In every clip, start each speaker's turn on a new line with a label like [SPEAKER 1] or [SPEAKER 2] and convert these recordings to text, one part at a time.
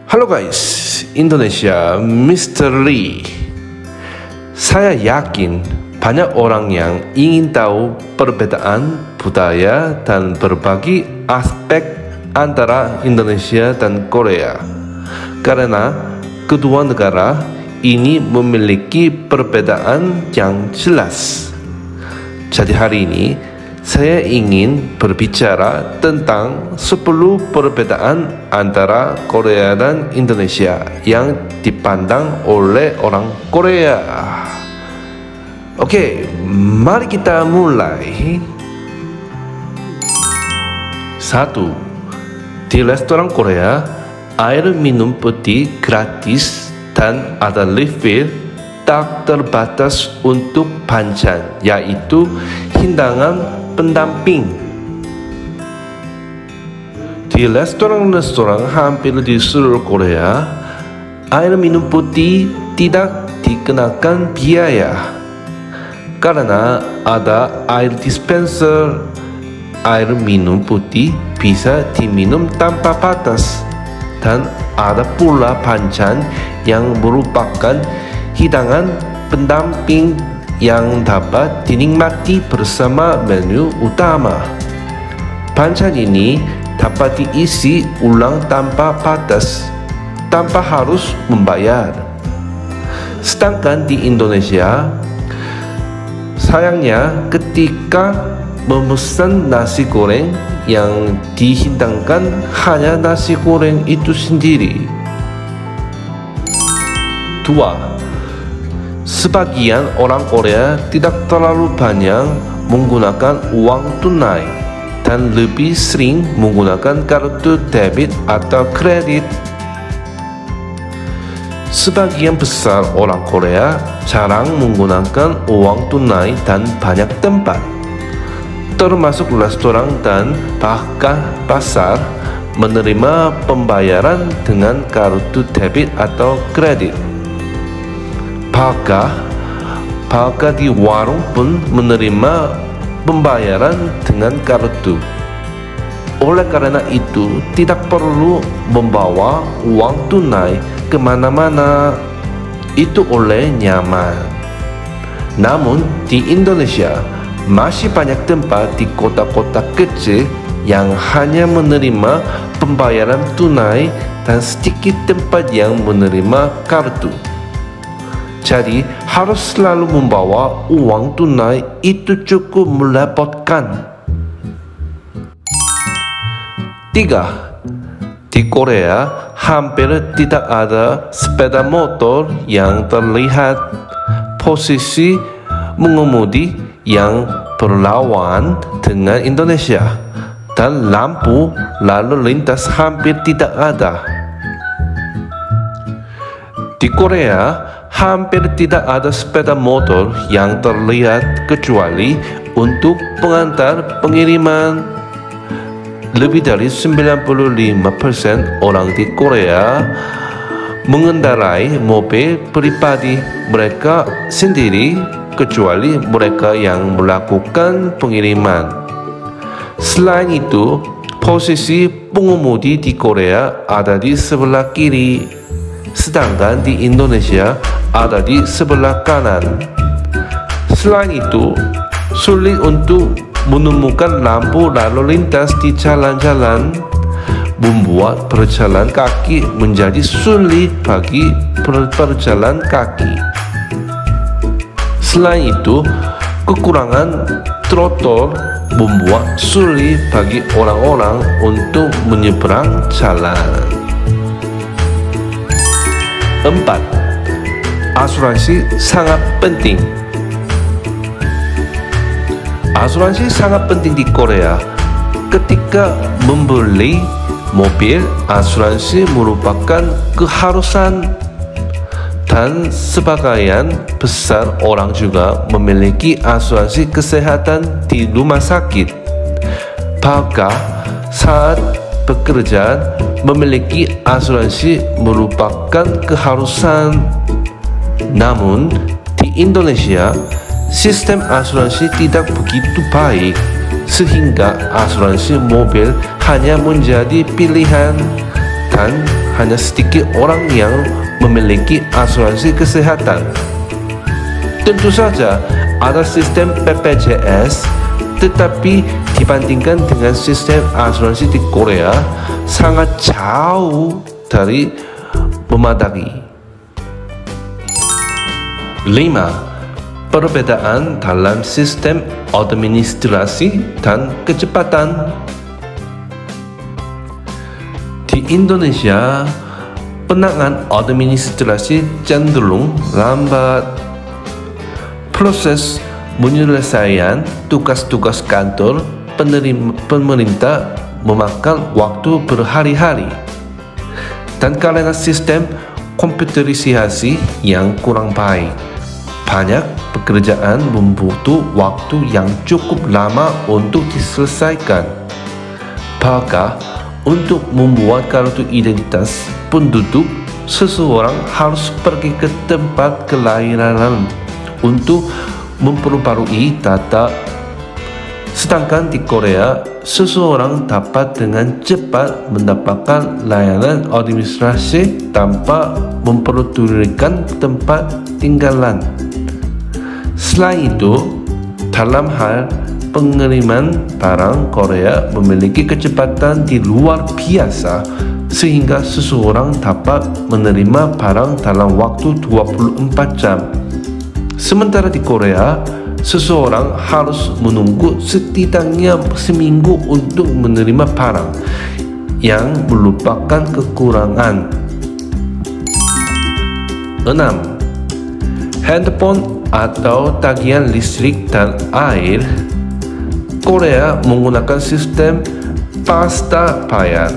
[SPEAKER 1] Halo guys, Indonesia Mr. Lee. Saya yakin banyak orang yang ingin tahu perbedaan budaya dan berbagai aspek antara Indonesia dan Korea, karena kedua negara ini memiliki perbedaan yang jelas. Jadi hari ini saya ingin berbicara tentang 10 perbedaan antara Korea dan Indonesia yang dipandang oleh orang Korea. Oke, mari kita mulai. 1. Di restoran Korea, air minum putih gratis dan ada refill tak terbatas untuk banchan, yaitu hidangan pendamping. Di restoran-restoran hampir di seluruh Korea, air minum putih tidak dikenakan biaya karena ada air dispenser. Air minum putih bisa diminum tanpa batas, dan ada pula banchan yang merupakan hidangan pendamping yang dapat dinikmati bersama menu utama. Banchan ini dapat diisi ulang tanpa batas, tanpa harus membayar. Sedangkan di Indonesia, sayangnya ketika memesan nasi goreng yang dihidangkan hanya nasi goreng itu sendiri. 2. Sebagian orang Korea tidak terlalu banyak menggunakan uang tunai dan lebih sering menggunakan kartu debit atau kredit. Sebagian besar orang Korea jarang menggunakan uang tunai dan banyak tempat, termasuk restoran dan bahkan pasar, menerima pembayaran dengan kartu debit atau kredit. Bahkan di warung pun menerima pembayaran dengan kartu. Oleh karena itu, tidak perlu membawa uang tunai kemana-mana. Itu oleh nyaman. Namun di Indonesia, masih banyak tempat di kota-kota kecil yang hanya menerima pembayaran tunai dan sedikit tempat yang menerima kartu. Jadi harus selalu membawa uang tunai itu cukup merepotkan. 3. Di Korea hampir tidak ada sepeda motor yang terlihat posisi mengemudi yang berlawan dengan Indonesia, dan lampu lalu lintas hampir tidak ada. Di Korea hampir tidak ada sepeda motor yang terlihat kecuali untuk pengantar pengiriman. Lebih dari 95% orang di Korea mengendarai mobil pribadi mereka sendiri, kecuali mereka yang melakukan pengiriman. Selain itu, posisi pengemudi di Korea ada di sebelah kiri, sedangkan di Indonesia ada di sebelah kanan. Selain itu, sulit untuk menemukan lampu lalu lintas di jalan-jalan, membuat berjalan kaki menjadi sulit bagi berjalan kaki. Selain itu, kekurangan trotoar membuat sulit bagi orang-orang untuk menyeberang jalan. 4. Asuransi sangat penting. Asuransi sangat penting di Korea. Ketika membeli mobil, asuransi merupakan keharusan, dan sebagian besar orang juga memiliki asuransi kesehatan di rumah sakit. Bahkan saat bekerja, memiliki asuransi merupakan keharusan. Namun di Indonesia, sistem asuransi tidak begitu baik, sehingga asuransi mobil hanya menjadi pilihan dan hanya sedikit orang yang memiliki asuransi kesehatan. Tentu saja ada sistem BPJS, tetapi dibandingkan dengan sistem asuransi di Korea sangat jauh dari memadai. 5. Perbedaan dalam sistem administrasi dan kecepatan. Di Indonesia, penanganan administrasi cenderung lambat. Proses penyelesaian tugas-tugas kantor pemerintah memakan waktu berhari-hari. Dan karena sistem komputerisasi yang kurang baik, banyak pekerjaan membutuhkan waktu yang cukup lama untuk diselesaikan. Bahkan untuk membuat kartu identitas penduduk, seseorang harus pergi ke tempat kelahiran untuk memperbarui data. Sedangkan di Korea, seseorang dapat dengan cepat mendapatkan layanan administrasi tanpa memperdulikan tempat tinggalan. Selain itu, dalam hal pengiriman barang, Korea memiliki kecepatan di luar biasa sehingga seseorang dapat menerima barang dalam waktu 24 jam. Sementara di Korea, seseorang harus menunggu setidaknya seminggu untuk menerima barang, yang merupakan kekurangan. 6. Handphone atau tagihan listrik dan air. Korea menggunakan sistem pasta bayar,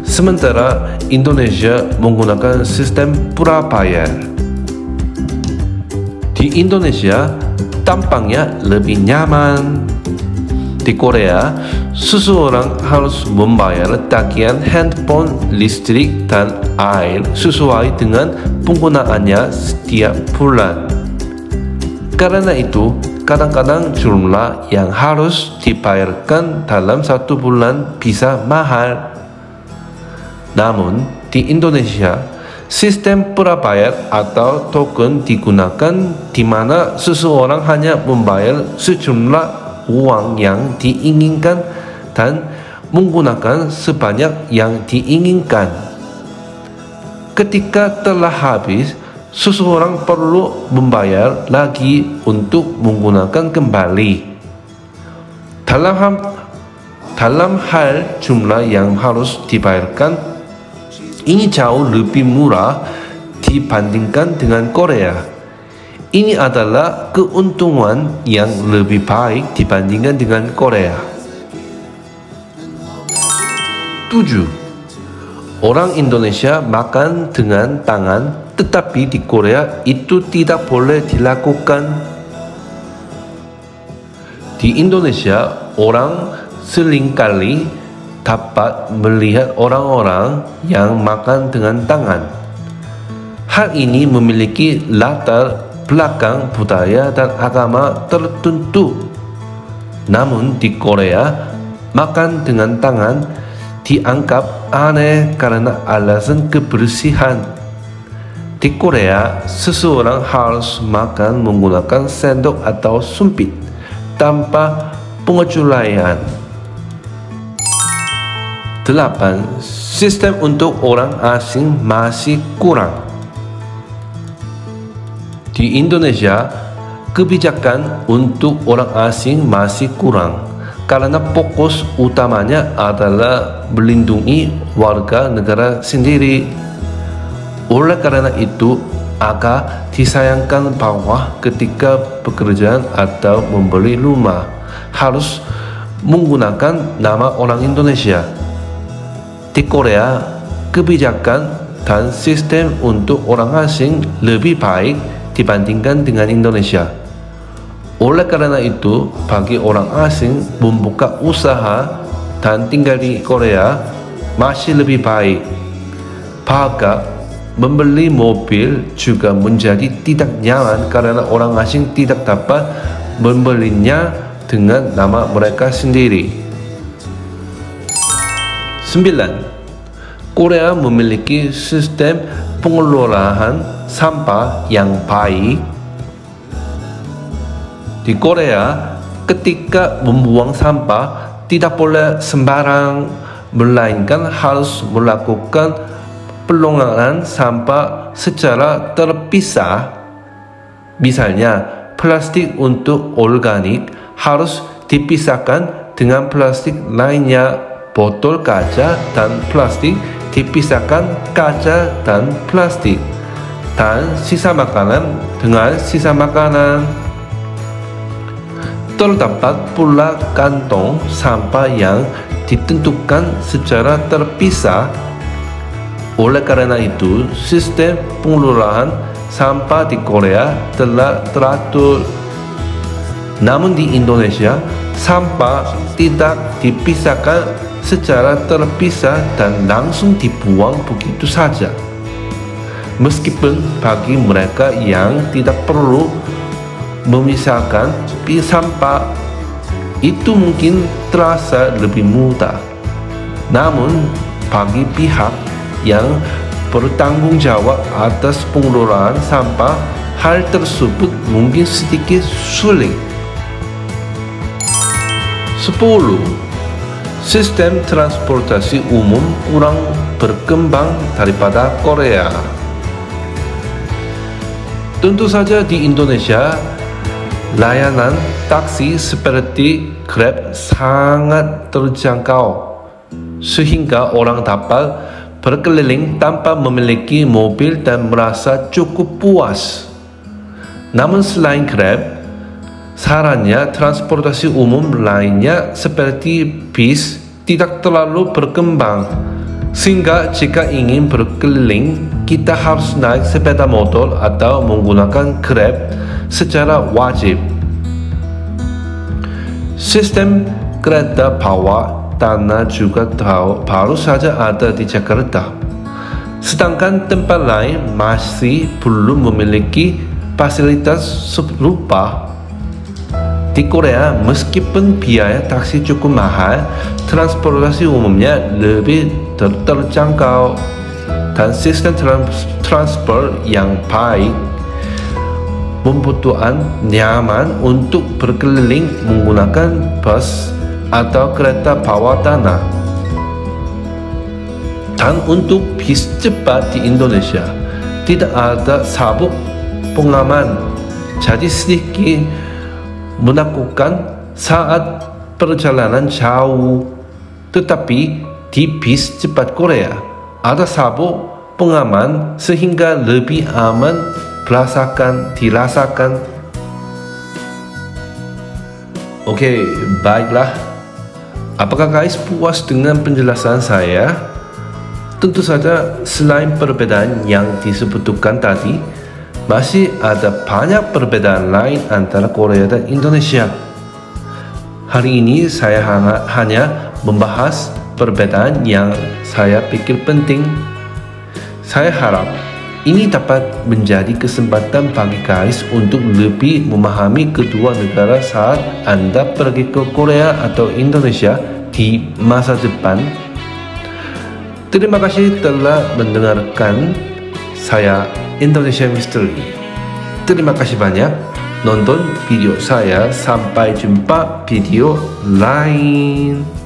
[SPEAKER 1] sementara Indonesia menggunakan sistem prabayar. Di Indonesia, tampaknya lebih nyaman. Di Korea, seseorang harus membayar tagihan handphone, listrik, dan air sesuai dengan penggunaannya setiap bulan. Karena itu, kadang-kadang jumlah yang harus dibayarkan dalam satu bulan bisa mahal. Namun, di Indonesia, sistem prabayar atau token digunakan di mana seseorang hanya membayar sejumlah uang yang diinginkan dan menggunakan sebanyak yang diinginkan. Ketika telah habis, seseorang perlu membayar lagi untuk menggunakan kembali. Dalam hal jumlah yang harus dibayarkan, ini jauh lebih murah dibandingkan dengan Korea. Ini adalah keuntungan yang lebih baik dibandingkan dengan Korea. 7. Orang Indonesia makan dengan tangan, tetapi di Korea itu tidak boleh dilakukan. Di Indonesia, orang seringkali dapat melihat orang-orang yang makan dengan tangan. Hal ini memiliki latar belakang budaya dan agama tertentu. Namun di Korea, makan dengan tangan dianggap aneh karena alasan kebersihan. Di Korea, seseorang harus makan menggunakan sendok atau sumpit tanpa pengecualian. 8. Sistem untuk orang asing masih kurang. Di Indonesia, kebijakan untuk orang asing masih kurang karena fokus utamanya adalah melindungi warga negara sendiri. Oleh karena itu, agak disayangkan bahwa ketika pekerjaan atau membeli rumah harus menggunakan nama orang Indonesia. Di Korea, kebijakan dan sistem untuk orang asing lebih baik dibandingkan dengan Indonesia. Oleh karena itu, bagi orang asing membuka usaha dan tinggal di Korea masih lebih baik. Bahkan membeli mobil juga menjadi tidak nyaman karena orang asing tidak dapat membelinya dengan nama mereka sendiri. 9. Korea memiliki sistem pengelolaan sampah yang baik. Di Korea, ketika membuang sampah tidak boleh sembarang, melainkan harus melakukan pengelolaan sampah secara terpisah. Misalnya, plastik untuk organik harus dipisahkan dengan plastik lainnya, botol kaca dan plastik dipisahkan kaca dan plastik, dan sisa makanan dengan sisa makanan. Terdapat pula kantong sampah yang ditentukan secara terpisah. Oleh karena itu, sistem pengelolaan sampah di Korea telah teratur. Namun di Indonesia, sampah tidak dipisahkan secara terpisah dan langsung dibuang begitu saja. Meskipun bagi mereka yang tidak perlu memisahkan sampah, itu mungkin terasa lebih mudah. Namun bagi pihak yang bertanggung jawab atas pengelolaan sampah, hal tersebut mungkin sedikit sulit. 10. Sistem transportasi umum kurang berkembang daripada Korea. Tentu saja di Indonesia, layanan taksi seperti Grab sangat terjangkau, sehingga orang dapat berkeliling tanpa memiliki mobil dan merasa cukup puas. Namun selain Grab, sarannya transportasi umum lainnya seperti bis tidak terlalu berkembang, sehingga jika ingin berkeliling, kita harus naik sepeda motor atau menggunakan Grab secara wajib. Sistem kereta bawah tanah juga baru saja ada di Jakarta, sedangkan tempat lain masih belum memiliki fasilitas serupa. Di Korea, meskipun biaya taksi cukup mahal, transportasi umumnya lebih terjangkau, dan sistem transport yang baik membutuhkan nyaman untuk berkeliling menggunakan bus atau kereta bawah tanah. Dan untuk bis cepat di Indonesia, tidak ada sabuk pengaman, jadi sedikit menakutkan saat perjalanan jauh. Tetapi di bis cepat Korea ada sabuk pengaman sehingga lebih aman dirasakan. Oke, baiklah. Apakah guys puas dengan penjelasan saya? Tentu saja selain perbedaan yang disebutkan tadi, masih ada banyak perbedaan lain antara Korea dan Indonesia. Hari ini saya hanya membahas perbedaan yang saya pikir penting. Saya harap ini dapat menjadi kesempatan bagi guys untuk lebih memahami kedua negara saat Anda pergi ke Korea atau Indonesia di masa depan. Terima kasih telah mendengarkan saya, Indonesia Mystery. Terima kasih banyak nonton video saya. Sampai jumpa video lain.